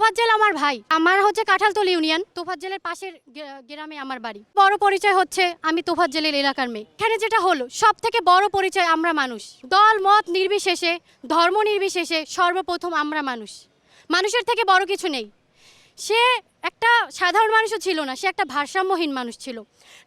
তোফাজ্জেল আমার ভাই, আমার হচ্ছে কাঁঠালতলী ইউনিয়ন, তোফাজ্জেলের পাশের গ্রামে আমার বাড়ি। বড় পরিচয় হচ্ছে আমি তোফাজ্জেলের এলাকার মেয়ে। এখানে যেটা হলো সব থেকে বড় পরিচয় আমরা মানুষ, দল মত নির্বিশেষে, ধর্ম নির্বিশেষে সর্বপ্রথম আমরা মানুষ। মানুষের থেকে বড় কিছু নেই। সে একটা সাধারণ মানুষও ছিল না, সে একটা ভারসাম্যহীন মানুষ ছিল।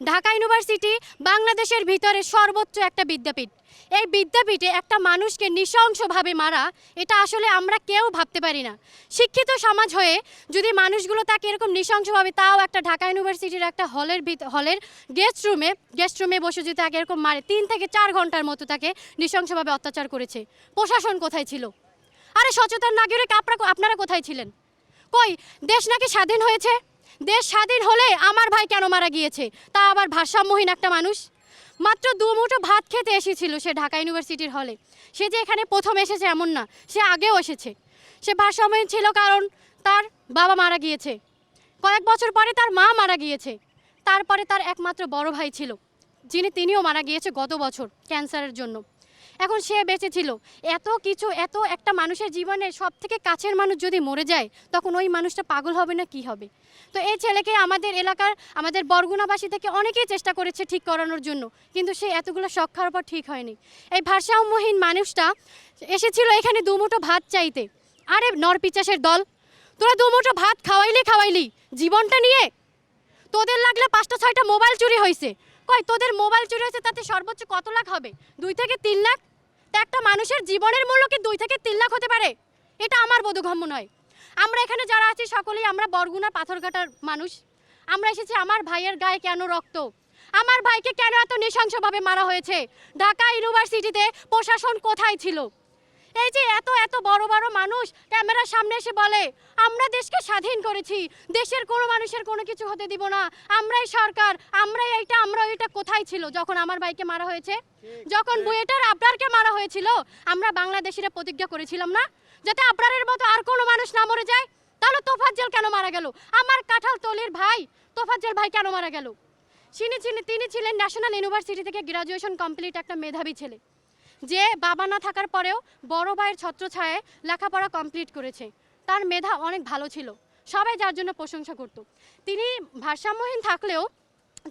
ঢাকা ইউনিভার্সিটি বাংলাদেশের ভিতরে সর্বোচ্চ একটা বিদ্যাপীঠ। এই বিদ্যাপীঠে একটা মানুষকে নৃশংসভাবে মারা, এটা আসলে আমরা কেউ ভাবতে পারি না। শিক্ষিত সমাজ হয়ে যদি মানুষগুলো তাকে এরকম নৃশংসভাবে, তাও একটা ঢাকা ইউনিভার্সিটির একটা হলের গেস্ট রুমে বসে যদি তাকে এরকম মারে, 3 থেকে 4 ঘন্টার মতো তাকে নৃশংসভাবে অত্যাচার করেছে। প্রশাসন কোথায় ছিল? আরে সচেতন নাগরিক আপনারা কোথায় ছিলেন? কই? দেশ নাকি স্বাধীন হয়েছে? দেশ স্বাধীন হলে আমার ভাই কেন মারা গিয়েছে? তা আবার ভারসাম্যহীন একটা মানুষ। মাত্র 2 মুঠো ভাত খেতে এসেছিল সে ঢাকা ইউনিভার্সিটির হলে। সে যে এখানে প্রথম এসেছে এমন না, সে আগেও এসেছে। সে ভারসাম্যহীন ছিল কারণ তার বাবা মারা গিয়েছে, কয়েক বছর পরে তার মা মারা গিয়েছে, তারপরে তার একমাত্র বড় ভাই ছিল তিনিও মারা গিয়েছে গত বছর ক্যান্সারের জন্য। এখন সে বেঁচে ছিল। এত কিছু, এত একটা মানুষের জীবনে সব থেকে কাছের মানুষ যদি মরে যায়, তখন ওই মানুষটা পাগল হবে না কি হবে? তো এই ছেলেকে আমাদের এলাকার, আমাদের বরগুনাবাসী থেকে অনেকেই চেষ্টা করেছে ঠিক করানোর জন্য, কিন্তু সে এতগুলো শখ খাওয়ার পর ঠিক হয়নি। এই ভারসাম্যহীন মানুষটা এসেছিল এখানে 2 মুঠো ভাত চাইতে। আরে নরপিচাসের দল, তোরা 2 মুঠো ভাত খাওয়াইলি জীবনটা নিয়ে। তোদের লাগলে 5টা 6টা মোবাইল চুরি হয়েছে। কই তোদের মোবাইল চুরি হয়েছে, তাতে সর্বোচ্চ কত লাখ হবে? 2 থেকে 3 লাখ। তা একটা মানুষের জীবনের মূল্য কি 2 থেকে 3 লাখ হতে পারে? এটা আমার বোধগম্য নয়। আমরা এখানে যারা আছি সকলেই আমরা বরগুনা পাথরঘাটার মানুষ। আমরা এসেছি আমার ভাইয়ের গায়ে কেন রক্ত, আমার ভাইকে কেন এত নৃশংসভাবে মারা হয়েছে? ঢাকা ইউনিভার্সিটিতে প্রশাসন কোথায় ছিল? এই যে এত এত বড় বড় মানুষ ক্যামেরার সামনে এসে বলে আমরা দেশকে স্বাধীন করেছি, দেশের কোনো মানুষের কোনো কিছু হতে দিব না, আমরাই সরকার, আমরা ওইটা কোথায় ছিল যখন আমার ভাইকে মারা হয়েছে? যখন বুয়েটার আবরারকে মারা হয়েছিল, আমরা বাংলাদেশিরা প্রতিজ্ঞা করেছিলাম না যাতে আবরারের মতো আর কোনো মানুষ না মরে যায়? তাহলে তোফাজ্জেল কেন মারা গেল? আমার কাঁঠালতলীর ভাই তোফাজ্জেল ভাই কেন মারা গেল? তিনি ছিলেন ন্যাশনাল ইউনিভার্সিটি থেকে গ্রাজুয়েশন কমপ্লিট একটা মেধাবী ছেলে, যে বাবা না থাকার পরেও বড় ভাইয়ের ছত্রছায়ায় লেখাপড়া কমপ্লিট করেছে। তার মেধা অনেক ভালো ছিল, সবাই যার জন্য প্রশংসা করত। তিনি ভারসাম্যহীন থাকলেও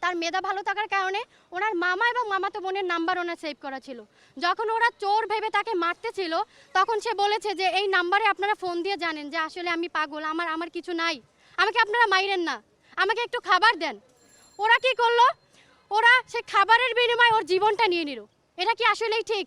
তার মেধা ভালো থাকার কারণে ওনার মামা এবং মামাতো বোনের নাম্বার ওনার সেভ করা ছিল। যখন ওরা চোর ভেবে তাকে মারতেছিল, তখন সে বলেছে যে এই নাম্বারে আপনারা ফোন দিয়ে জানেন যে আসলে আমি পাগল, আমার কিছু নাই, আমাকে আপনারা মাইরেন না, আমাকে একটু খাবার দেন। ওরা কি করলো? ওরা সে খাবারের বিনিময়ে ওর জীবনটা নিয়ে নিল। এটা কি আসলেই ঠিক?